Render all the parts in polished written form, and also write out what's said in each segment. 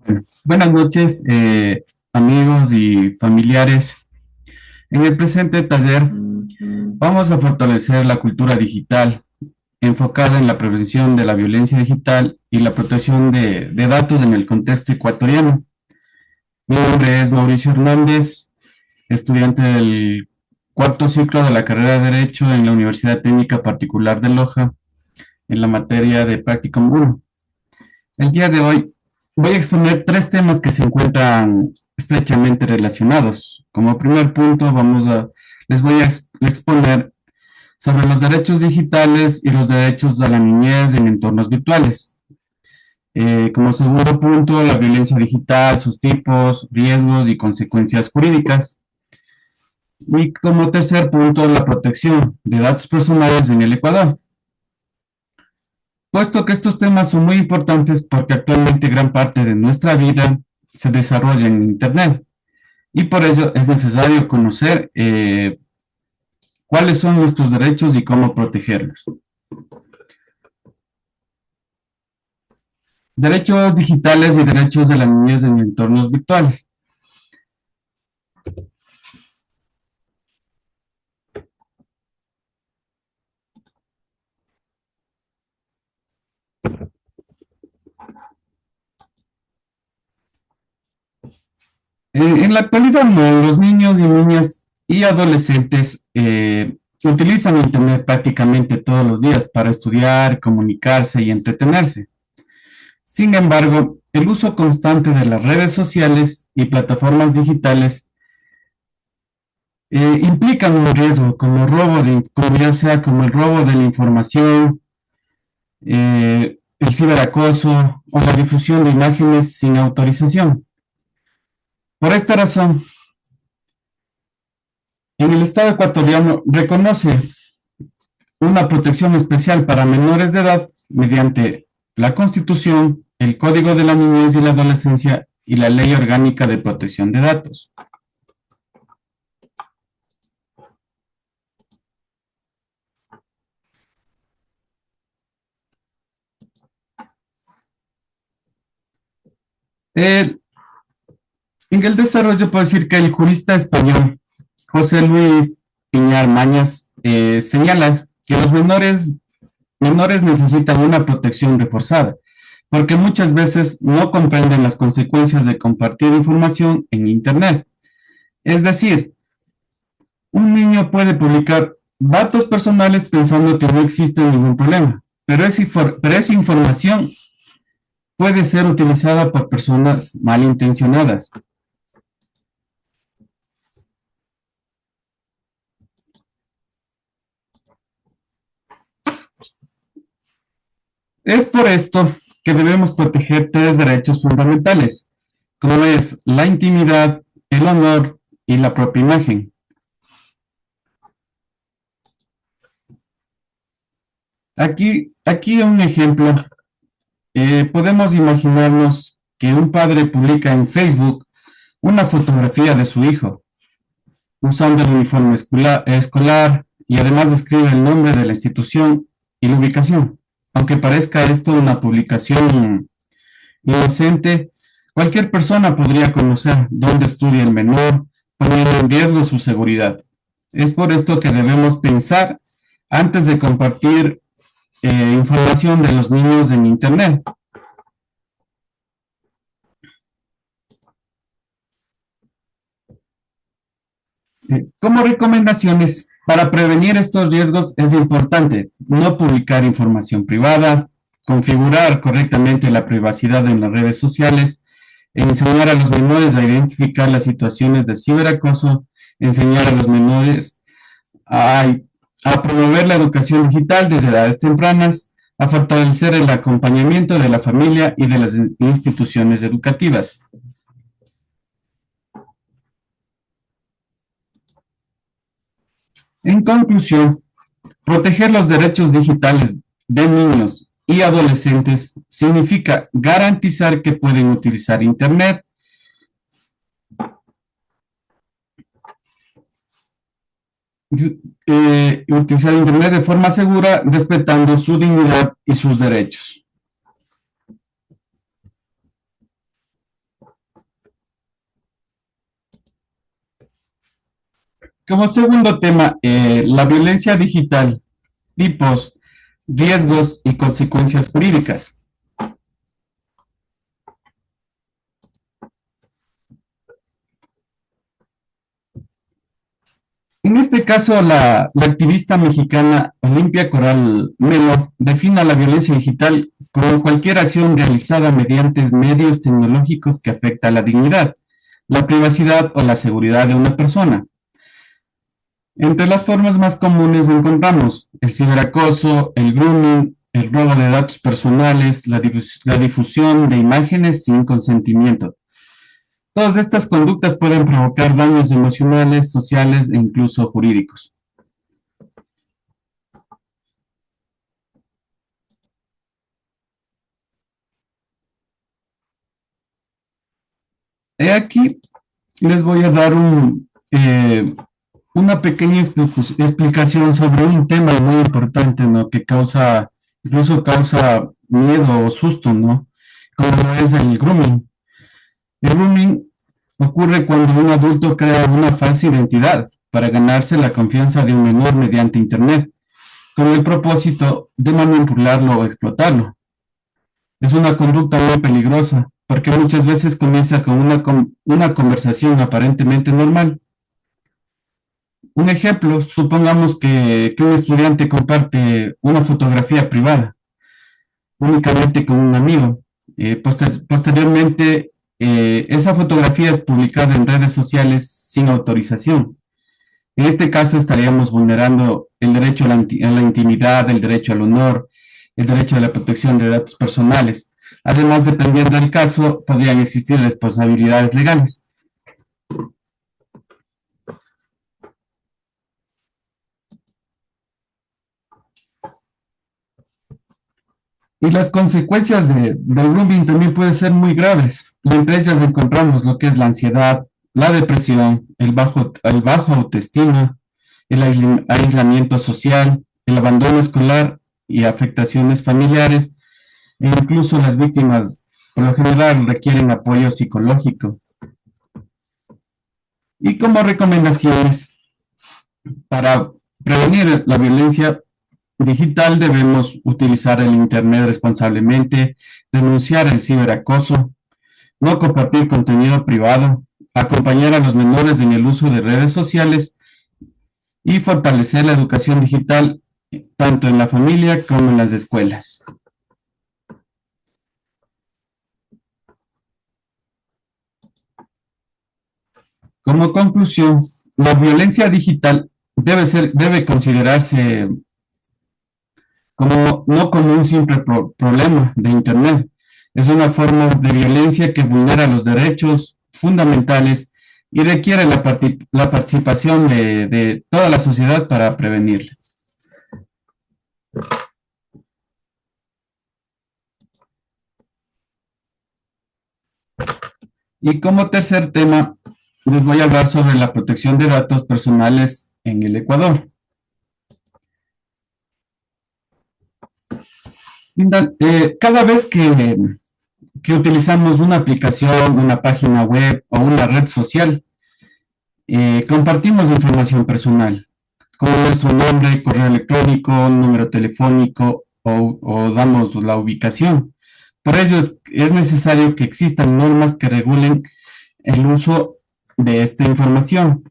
Bueno, buenas noches, amigos y familiares. En el presente taller vamos a fortalecer la cultura digital enfocada en la prevención de la violencia digital y la protección de datos en el contexto ecuatoriano. Mi nombre es Mauricio Hernández, estudiante del cuarto ciclo de la carrera de Derecho en la Universidad Técnica Particular de Loja, en la materia de Practicum 1. El día de hoy voy a exponer tres temas que se encuentran estrechamente relacionados. Como primer punto, les voy a exponer sobre los derechos digitales y los derechos a la niñez en entornos virtuales. Como segundo punto, la violencia digital, sus tipos, riesgos y consecuencias jurídicas. Y como tercer punto, la protección de datos personales en el Ecuador. Puesto que estos temas son muy importantes porque actualmente gran parte de nuestra vida se desarrolla en Internet y por ello es necesario conocer cuáles son nuestros derechos y cómo protegerlos. Derechos digitales y derechos de la niñez en entornos virtuales. En la actualidad, los niños y niñas y adolescentes utilizan Internet prácticamente todos los días para estudiar, comunicarse y entretenerse. Sin embargo, el uso constante de las redes sociales y plataformas digitales implican un riesgo como como ya sea como el robo de la información, el ciberacoso o la difusión de imágenes sin autorización. Por esta razón, en el Estado ecuatoriano reconoce una protección especial para menores de edad mediante la Constitución, el Código de la Niñez y la Adolescencia y la Ley Orgánica de Protección de Datos. Eh, en el desarrollo puedo decir que el jurista español José Luis Piñar Mañas señala que los menores necesitan una protección reforzada, porque muchas veces no comprenden las consecuencias de compartir información en Internet. Es decir, un niño puede publicar datos personales pensando que no existe ningún problema, pero esa información puede ser utilizada por personas malintencionadas. Es por esto que debemos proteger tres derechos fundamentales, como es la intimidad, el honor y la propia imagen. Aquí un ejemplo. Podemos imaginarnos que un padre publica en Facebook una fotografía de su hijo, usando el uniforme escolar y además escribe el nombre de la institución y la ubicación. Aunque parezca esto una publicación inocente, cualquier persona podría conocer dónde estudia el menor, poniendo en riesgo su seguridad. Es por esto que debemos pensar antes de compartir información de los niños en Internet. Como recomendaciones, para prevenir estos riesgos es importante no publicar información privada, configurar correctamente la privacidad en las redes sociales, enseñar a los menores a identificar las situaciones de ciberacoso, enseñar a los menores a, a promover la educación digital desde edades tempranas, a fortalecer el acompañamiento de la familia y de las instituciones educativas. En conclusión, proteger los derechos digitales de niños y adolescentes significa garantizar que pueden utilizar Internet, utilizar Internet de forma segura, respetando su dignidad y sus derechos. Como segundo tema, la violencia digital, tipos, riesgos y consecuencias jurídicas. En este caso, la activista mexicana Olimpia Coral Melo define la violencia digital como cualquier acción realizada mediante medios tecnológicos que afecta a la dignidad, la privacidad o la seguridad de una persona. Entre las formas más comunes encontramos el ciberacoso, el grooming, el robo de datos personales, la difusión de imágenes sin consentimiento. Todas estas conductas pueden provocar daños emocionales, sociales e incluso jurídicos. He aquí les voy a dar una pequeña explicación sobre un tema muy importante, ¿no? Que causa, incluso causa miedo o susto, ¿no? Como es el grooming. El grooming ocurre cuando un adulto crea una falsa identidad para ganarse la confianza de un menor mediante Internet, con el propósito de manipularlo o explotarlo. Es una conducta muy peligrosa, porque muchas veces comienza con una conversación aparentemente normal. Un ejemplo, supongamos que un estudiante comparte una fotografía privada únicamente con un amigo. Posteriormente, esa fotografía es publicada en redes sociales sin autorización. En este caso estaríamos vulnerando el derecho a a la intimidad, el derecho al honor, el derecho a la protección de datos personales. Además, dependiendo del caso, podrían existir responsabilidades legales. Y las consecuencias del grooming también pueden ser muy graves. Y entre ellas encontramos lo que es la ansiedad, la depresión, el bajo autoestima, el aislamiento social, el abandono escolar y afectaciones familiares, e incluso las víctimas por lo general requieren apoyo psicológico. Y como recomendaciones para prevenir la violencia digital debemos utilizar el Internet responsablemente, denunciar el ciberacoso, no compartir contenido privado, acompañar a los menores en el uso de redes sociales y fortalecer la educación digital tanto en la familia como en las escuelas. Como conclusión, la violencia digital debe considerarse como, no como un simple problema de Internet. Es una forma de violencia que vulnera los derechos fundamentales y requiere la participación de toda la sociedad para prevenirla. Y como tercer tema, les voy a hablar sobre la protección de datos personales en el Ecuador. Cada vez que utilizamos una aplicación, una página web o una red social, compartimos información personal, como nuestro nombre, correo electrónico, número telefónico o damos la ubicación. Por ello es necesario que existan normas que regulen el uso de esta información.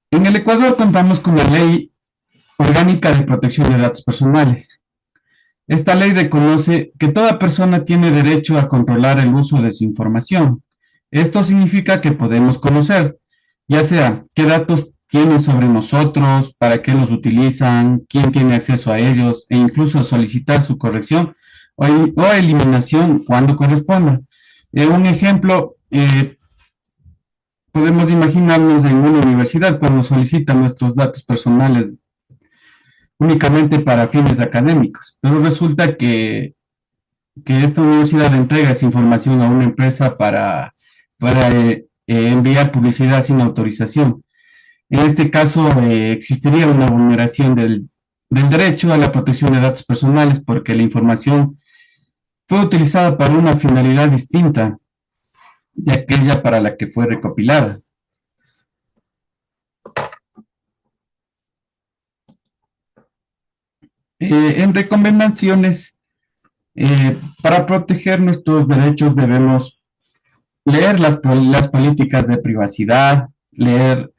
En el Ecuador contamos con la Ley Orgánica de Protección de Datos Personales. Esta ley reconoce que toda persona tiene derecho a controlar el uso de su información. Esto significa que podemos conocer, ya sea qué datos tienen sobre nosotros, para qué los utilizan, quién tiene acceso a ellos e incluso solicitar su corrección o eliminación cuando corresponda. Un ejemplo, podemos imaginarnos en una universidad cuando solicitan nuestros datos personales únicamente para fines académicos, pero resulta que esta universidad entrega esa información a una empresa para enviar publicidad sin autorización. En este caso, existiría una vulneración del derecho a la protección de datos personales porque la información fue utilizada para una finalidad distinta de aquella para la que fue recopilada. En recomendaciones, para proteger nuestros derechos debemos leer las políticas de privacidad, leer,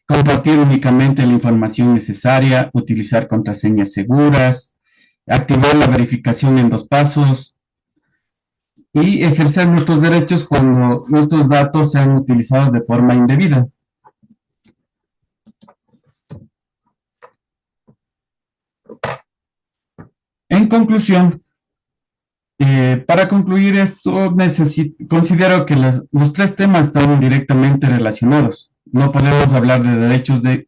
compartir únicamente la información necesaria, utilizar contraseñas seguras, activar la verificación en 2 pasos y ejercer nuestros derechos cuando nuestros datos sean utilizados de forma indebida. En conclusión, para concluir esto, considero que los 3 temas están directamente relacionados. No podemos hablar de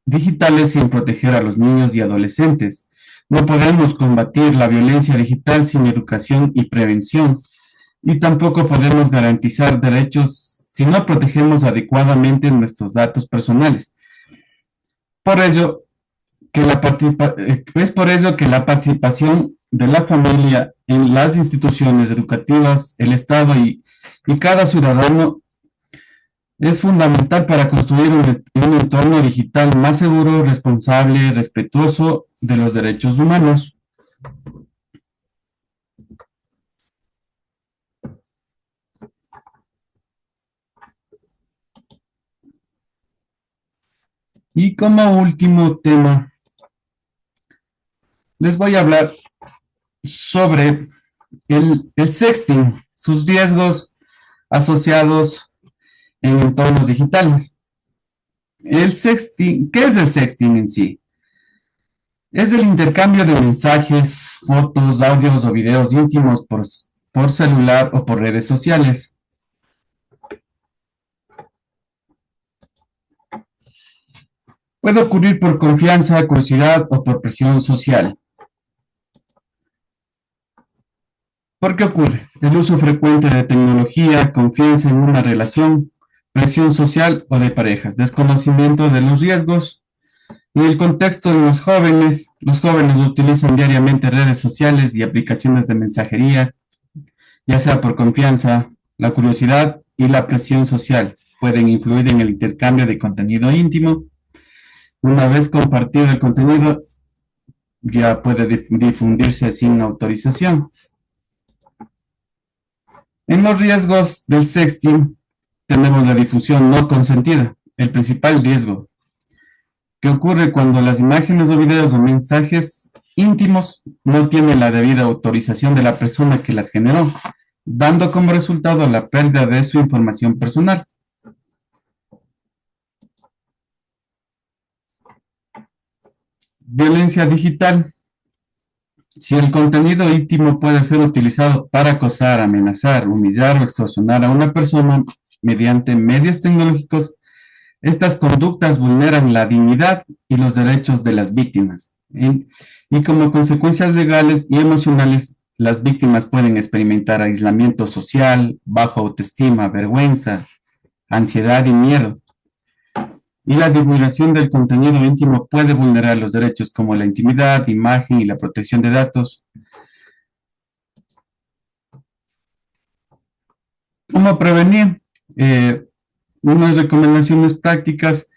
digitales sin proteger a los niños y adolescentes. No podemos combatir la violencia digital sin educación y prevención. Y tampoco podemos garantizar derechos si no protegemos adecuadamente nuestros datos personales. Por ello, es por ello que la participación de la familia en las instituciones educativas, el Estado y cada ciudadano es fundamental para construir un entorno digital más seguro, responsable, respetuoso de los derechos humanos. Y como último tema, les voy a hablar sobre el sexting, sus riesgos asociados en entornos digitales. El sexting, ¿qué es el sexting en sí? Es el intercambio de mensajes, fotos, audios o videos íntimos por celular o por redes sociales. Puede ocurrir por confianza, curiosidad o por presión social. ¿Por qué ocurre? El uso frecuente de tecnología, confianza en una relación, presión social o de parejas, desconocimiento de los riesgos. En el contexto de los jóvenes utilizan diariamente redes sociales y aplicaciones de mensajería, ya sea por confianza, la curiosidad y la presión social. Pueden influir en el intercambio de contenido íntimo. Una vez compartido el contenido, ya puede difundirse sin autorización. En los riesgos del sexting tenemos la difusión no consentida. El principal riesgo que ocurre cuando las imágenes o videos o mensajes íntimos no tienen la debida autorización de la persona que las generó, dando como resultado la pérdida de su información personal. Violencia digital. Si el contenido íntimo puede ser utilizado para acosar, amenazar, humillar o extorsionar a una persona mediante medios tecnológicos, estas conductas vulneran la dignidad y los derechos de las víctimas. Y como consecuencias legales y emocionales, las víctimas pueden experimentar aislamiento social, baja autoestima, vergüenza, ansiedad y miedo. Y la divulgación del contenido íntimo puede vulnerar los derechos como la intimidad, imagen y la protección de datos. ¿Cómo prevenir? Eh, Unas recomendaciones prácticas: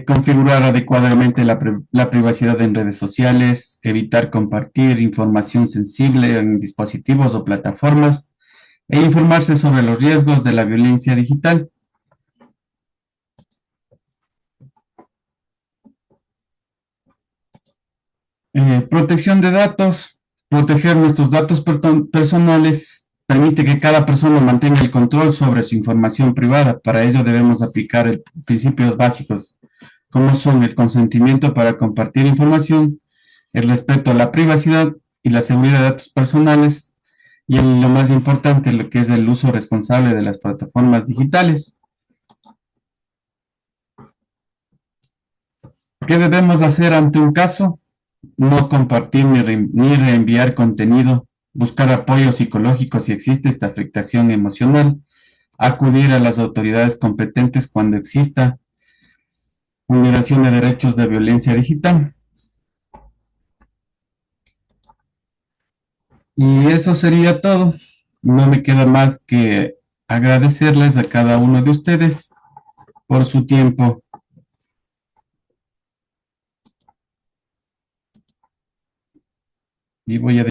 configurar adecuadamente la privacidad en redes sociales, evitar compartir información sensible en dispositivos o plataformas, e informarse sobre los riesgos de la violencia digital. Protección de datos. Proteger nuestros datos personales permite que cada persona mantenga el control sobre su información privada. Para ello debemos aplicar principios básicos, como son el consentimiento para compartir información, el respeto a la privacidad y la seguridad de datos personales, y lo más importante, lo que es el uso responsable de las plataformas digitales. ¿Qué debemos hacer ante un caso? No compartir ni reenviar contenido, buscar apoyo psicológico si existe esta afectación emocional, acudir a las autoridades competentes cuando exista vulneración de derechos de violencia digital. Y eso sería todo. No me queda más que agradecerles a cada uno de ustedes por su tiempo y voy a